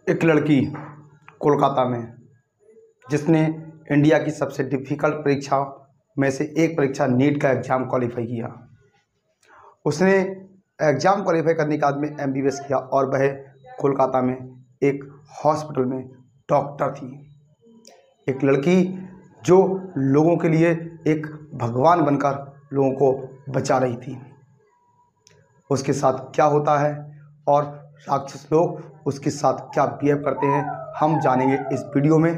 एक लड़की कोलकाता में जिसने इंडिया की सबसे डिफ़िकल्ट परीक्षा में से एक परीक्षा नीट का एग्ज़ाम क्वालिफाई किया। उसने एग्ज़ाम क्वालिफाई करने के बाद में एमबीबीएस किया और वह कोलकाता में एक हॉस्पिटल में डॉक्टर थी। एक लड़की जो लोगों के लिए एक भगवान बनकर लोगों को बचा रही थी। उसके साथ क्या होता है और राक्षस लोग उसके साथ क्या बिहेव करते हैं, हम जानेंगे इस वीडियो में।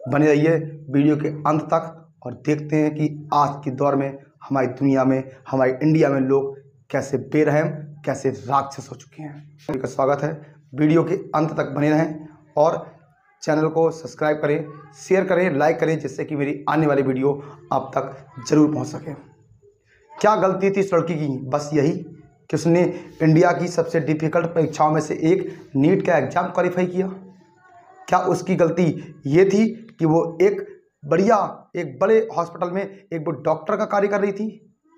बने रहिए वीडियो के अंत तक और देखते हैं कि आज के दौर में हमारी दुनिया में, हमारी इंडिया में लोग कैसे बेरहम, कैसे राक्षस हो चुके हैं। आपका स्वागत है, वीडियो के अंत तक बने रहें और चैनल को सब्सक्राइब करें, शेयर करें, लाइक करें, जिससे कि मेरी आने वाली वीडियो आप तक जरूर पहुंच सके। क्या गलती थी इस लड़की की? बस यही कि उसने इंडिया की सबसे डिफ़िकल्ट परीक्षाओं में से एक नीट का एग्ज़ाम क्वालिफाई किया। क्या उसकी गलती ये थी कि वो एक बड़े हॉस्पिटल में एक वो डॉक्टर का कार्य कर रही थी?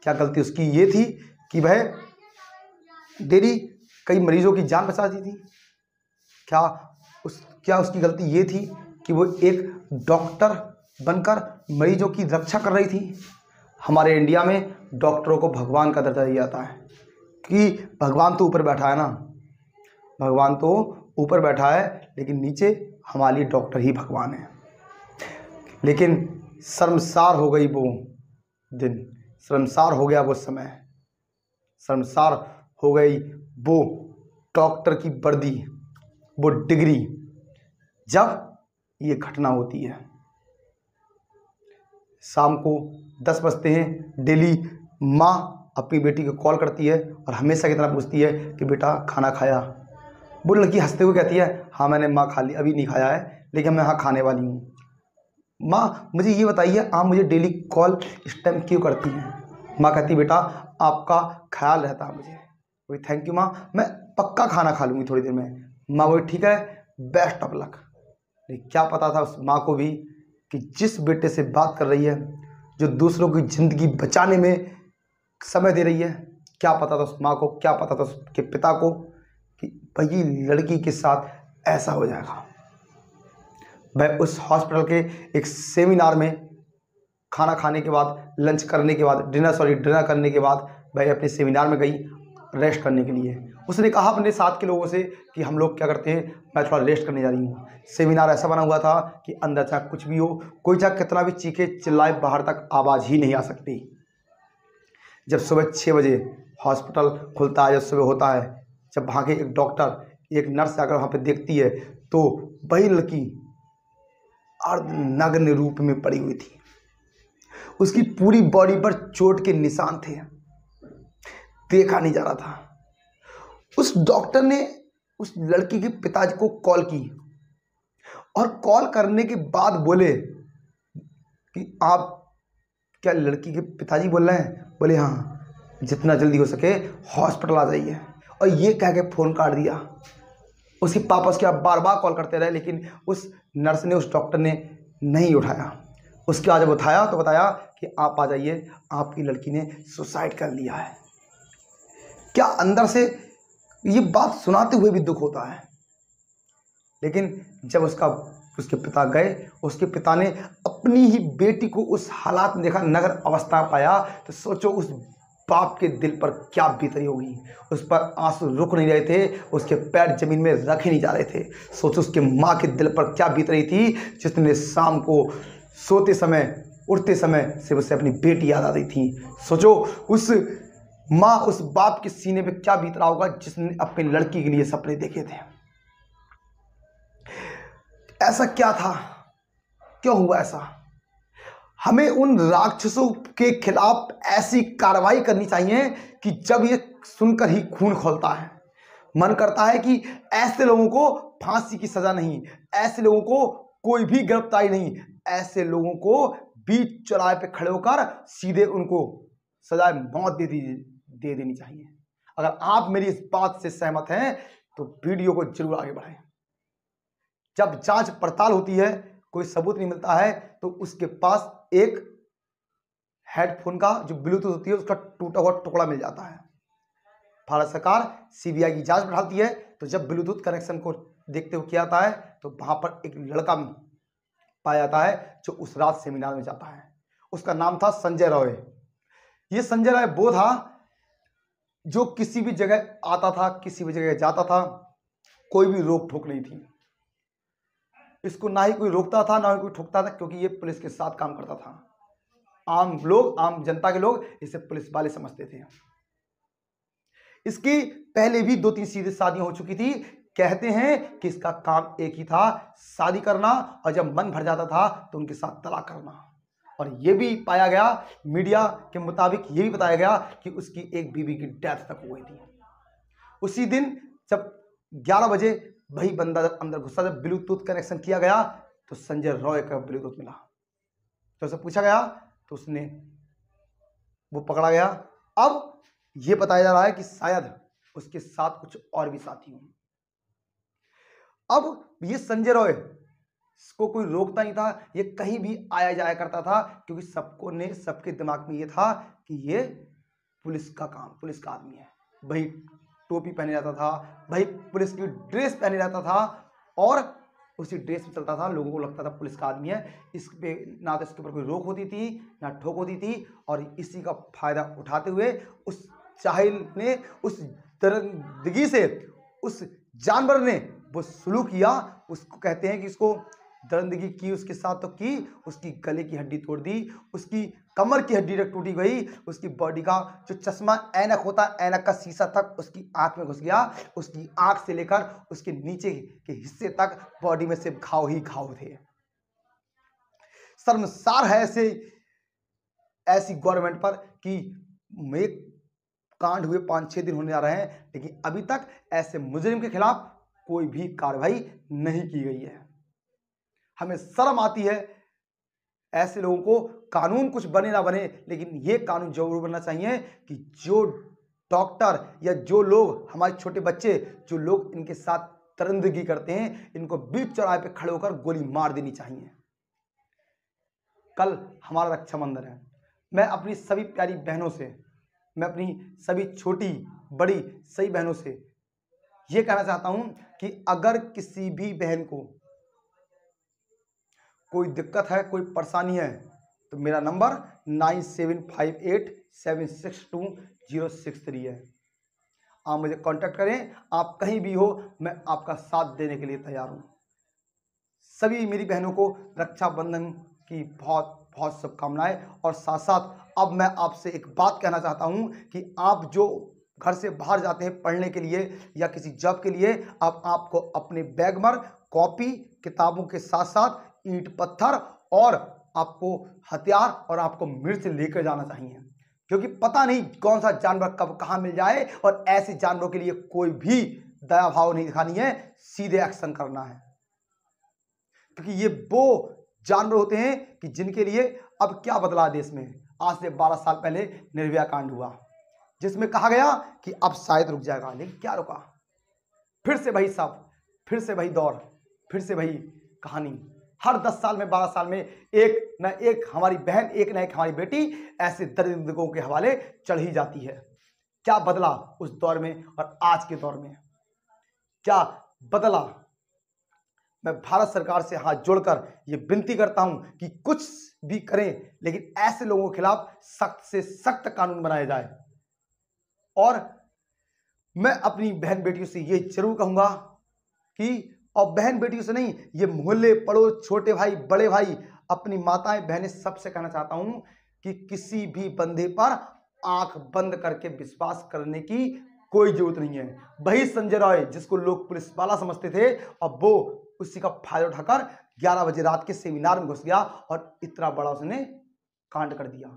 क्या गलती उसकी ये थी कि वह डेली कई मरीजों की जान बचाती थी? क्या उसकी गलती ये थी कि वो एक डॉक्टर बनकर मरीजों की रक्षा कर रही थी? हमारे इंडिया में डॉक्टरों को भगवान का दर्जा दिया जाता है कि भगवान तो ऊपर बैठा है ना, भगवान तो ऊपर बैठा है, लेकिन नीचे हमारे लिए डॉक्टर ही भगवान है। लेकिन शर्मसार हो गई वो दिन, शर्मसार हो गया वो समय, शर्मसार हो गई वो डॉक्टर की वर्दी, वो डिग्री, जब ये घटना होती है। शाम को 10 बजते हैं, डेली माँ अपनी बेटी को कॉल करती है और हमेशा की तरह पूछती है कि बेटा खाना खाया? वो लड़की हंसते हुए कहती है हाँ मैंने माँ खा ली, अभी नहीं खाया है, लेकिन मैं हाँ खाने वाली हूँ। माँ मुझे ये बताइए, आप मुझे डेली कॉल इस टाइम क्यों करती हैं? माँ कहती बेटा आपका ख्याल रहता है मुझे। वही थैंक यू माँ, मैं पक्का खाना खा लूँगी थोड़ी देर में। माँ वही ठीक है, बेस्ट ऑफ लक। लेकिन क्या पता था उस माँ को भी कि जिस बेटे से बात कर रही है, जो दूसरों की ज़िंदगी बचाने में समय दे रही है, क्या पता था उस माँ को, क्या पता था उसके पिता को कि भाई लड़की के साथ ऐसा हो जाएगा। वह उस हॉस्पिटल के एक सेमिनार में खाना खाने के बाद, लंच करने के बाद, डिनर करने के बाद वह अपने सेमिनार में गई रेस्ट करने के लिए। उसने कहा अपने साथ के लोगों से कि हम लोग क्या करते हैं, मैं थोड़ा रेस्ट करने जा रही हूँ। सेमिनार ऐसा बना हुआ था कि अंदर चाहे कुछ भी हो, कोई चाहे कितना भी चीखे चिल्लाए, बाहर तक आवाज़ ही नहीं आ सकती। जब सुबह 6 बजे हॉस्पिटल खुलता है, जब सुबह होता है, जब वहाँ के एक डॉक्टर, एक नर्स आकर वहाँ पे देखती है तो वही लड़की अर्धनग्न रूप में पड़ी हुई थी। उसकी पूरी बॉडी पर चोट के निशान थे, देखा नहीं जा रहा था। उस डॉक्टर ने उस लड़की के पिताजी को कॉल की और कॉल करने के बाद बोले कि आप क्या लड़की के पिताजी बोल रहे हैं? बोले हाँ, जितना जल्दी हो सके हॉस्पिटल आ जाइए। और ये कह के फ़ोन काट दिया। उसके पापा उसके बार बार कॉल करते रहे, लेकिन उस नर्स ने, उस डॉक्टर ने नहीं उठाया। उसके बाद जब उठाया तो बताया कि आप आ जाइए, आपकी लड़की ने सुसाइड कर लिया है। क्या अंदर से ये बात सुनाते हुए भी दुख होता है। लेकिन जब उसके पिता गए, उसके पिता ने अपनी ही बेटी को उस हालात में देखा, नगर अवस्था पाया, तो सोचो उस बाप के दिल पर क्या बीत रही होगी। उस पर आंसू रुक नहीं रहे थे, उसके पैर जमीन में रखे नहीं जा रहे थे। सोचो उसके माँ के दिल पर क्या बीत रही थी, जिसने शाम को सोते समय, उठते समय से उसे अपनी बेटी याद आ रही थी। सोचो उस माँ, उस बाप के सीने पे क्या बीत रहा होगा जिसने अपनी लड़की के लिए सपने देखे थे। ऐसा क्या था, क्यों हुआ ऐसा? हमें उन राक्षसों के खिलाफ ऐसी कार्रवाई करनी चाहिए कि जब ये सुनकर ही खून खौलता है। मन करता है कि ऐसे लोगों को फांसी की सजा नहीं, ऐसे लोगों को कोई भी गिरफ्तारी नहीं, ऐसे लोगों को बीच चौराहे पे खड़े होकर सीधे उनको सजाए मौत दे देनी चाहिए। अगर आप मेरी इस बात से सहमत हैं तो वीडियो को जरूर आगे बढ़ाएं। जब जांच पड़ताल होती है, कोई सबूत नहीं मिलता है, तो उसके पास एक हेडफोन का जो ब्लूटूथ होती है उसका टूटा हुआ टुकड़ा मिल जाता है। भारत सरकार सीबीआई की जांच बढ़ाती है, तो जब ब्लूटूथ कनेक्शन को देखते हुए किया जाता है तो वहां पर एक लड़का पाया जाता है जो उस रात सेमिनार में जाता है। उसका नाम था संजय रॉय। ये संजय रॉय वो था जो किसी भी जगह आता था, किसी भी जगह जाता था, कोई भी रोक ठोक नहीं थी। इसको ना ही कोई रोकता था ना ही कोई ठोकता था, क्योंकि ये पुलिस के साथ काम करता था। आम लोग, आम जनता के लोग इसे पुलिस वाले समझते थे। इसकी पहले भी 2-3 सीधी शादियां हो चुकी थी। कहते हैं कि इसका काम एक ही था, शादी करना, और जब मन भर जाता था तो उनके साथ तलाक करना। और यह भी पाया गया, मीडिया के मुताबिक यह भी बताया गया कि उसकी एक बीवी की डेथ तक हो गई थी। उसी दिन जब 11 बजे वही बंदा जब अंदर घुसा, जब ब्लूटूथ कनेक्शन किया गया तो संजय रॉय का ब्लूटूथ मिला। तो उसे पूछा गया तो उसने वो पकड़ा गया। अब यह बताया जा रहा है कि शायद उसके साथ कुछ और भी साथी हों। अब ये संजय रॉय, इसको कोई रोकता नहीं था, ये कहीं भी आया जाया करता था, क्योंकि सबके दिमाग में ये था कि ये पुलिस का काम, पुलिस का आदमी है। वही टोपी पहने जाता था, वही पुलिस की ड्रेस पहने जाता था और उसी ड्रेस में चलता था। लोगों को लगता था पुलिस का आदमी है। इस पे ना तो इसके ऊपर कोई रोक होती थी ना ठोक होती थी, और इसी का फायदा उठाते हुए उस जाहिल ने, उस दरिंदगी से, उस जानवर ने वो सुलूक किया। उसको कहते हैं कि इसको दरिंदगी की उसके साथ तो की, उसकी गले की हड्डी तोड़ दी, उसकी कमर की हड्डी तक टूटी गई, उसकी बॉडी का जो चश्मा ऐनक होता है, ऐनक का शीशा तक उसकी आंख में घुस गया। उसकी आंख से लेकर उसके नीचे के हिस्से तक बॉडी में सिर्फ घाव ही घाव थे। शर्मसार है ऐसी गवर्नमेंट पर कि एक कांड हुए 5-6 दिन होने जा रहे हैं, लेकिन अभी तक ऐसे मुजरिम के खिलाफ कोई भी कार्रवाई नहीं की गई है। हमें शर्म आती है ऐसे लोगों को। कानून कुछ बने ना बने, लेकिन यह कानून जरूर बनना चाहिए कि जो डॉक्टर या जो लोग, हमारे छोटे बच्चे, जो लोग इनके साथ दरिंदगी करते हैं, इनको बीच चौराहे पे खड़े होकर गोली मार देनी चाहिए। कल हमारा रक्षाबंधन है। मैं अपनी सभी प्यारी बहनों से, मैं अपनी सभी छोटी बड़ी सही बहनों से यह कहना चाहता हूं कि अगर किसी भी बहन को कोई दिक्कत है, कोई परेशानी है, तो मेरा नंबर 9758762063 है। आप मुझे कांटेक्ट करें। आप कहीं भी हो, मैं आपका साथ देने के लिए तैयार हूं। सभी मेरी बहनों को रक्षाबंधन की बहुत बहुत शुभकामनाएं। और साथ साथ अब मैं आपसे एक बात कहना चाहता हूं कि आप जो घर से बाहर जाते हैं पढ़ने के लिए या किसी जॉब के लिए, अब आपको अपने बैग में कॉपी किताबों के साथ साथ ईंट पत्थर और आपको हथियार और आपको मिर्च लेकर जाना चाहिए, क्योंकि पता नहीं कौन सा जानवर कब कहां मिल जाए। और ऐसे जानवरों के लिए कोई भी दया भाव नहीं दिखानी है, सीधे एक्शन करना है, क्योंकि ये वो जानवर होते हैं कि जिनके लिए अब क्या बदला देश में। आज से 12 साल पहले निर्भया कांड हुआ, जिसमें कहा गया कि अब शायद रुक जाएगा, लेकिन क्या रुका। फिर से वही सब, फिर से वही दौर, फिर से वही कहानी। हर 10 साल में, 12 साल में एक न एक हमारी बहन, एक न एक हमारी बेटी ऐसे दरिंदगों के हवाले चढ़ ही जाती है। क्या बदला उस दौर में और आज के दौर में, क्या बदला। मैं भारत सरकार से हाथ जोड़कर यह विनती करता हूं कि कुछ भी करें, लेकिन ऐसे लोगों के खिलाफ सख्त से सख्त कानून बनाया जाए। और मैं अपनी बहन बेटियों से यह जरूर कहूंगा कि, और बहन बेटियों से नहीं, ये मोहल्ले पड़ोस, छोटे भाई, बड़े भाई, अपनी माताएं बहनें, सबसे कहना चाहता हूं कि किसी भी बंदे पर आंख बंद करके विश्वास करने की कोई जरूरत नहीं है। वही संजय रॉय जिसको लोग पुलिस वाला समझते थे, अब वो उसी का फायदा उठाकर 11 बजे रात के सेमिनार में घुस गया और इतना बड़ा उसने कांड कर दिया।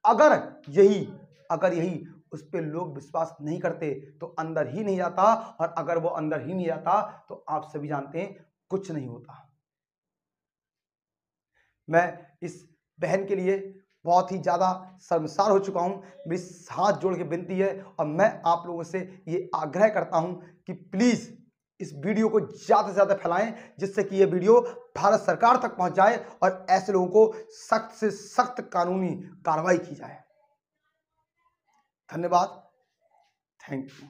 अगर यही उस पर लोग विश्वास नहीं करते तो अंदर ही नहीं जाता, और अगर वो अंदर ही नहीं जाता तो आप सभी जानते हैं कुछ नहीं होता। मैं इस बहन के लिए बहुत ही ज़्यादा शर्मसार हो चुका हूं। मेरी हाथ जोड़ के विनती है, और मैं आप लोगों से ये आग्रह करता हूं कि प्लीज़ इस वीडियो को ज़्यादा से ज़्यादा फैलाएं, जिससे कि ये वीडियो भारत सरकार तक पहुंच जाए और ऐसे लोगों को सख्त से सख्त कानूनी कार्रवाई की जाए। धन्यवाद। Thank you.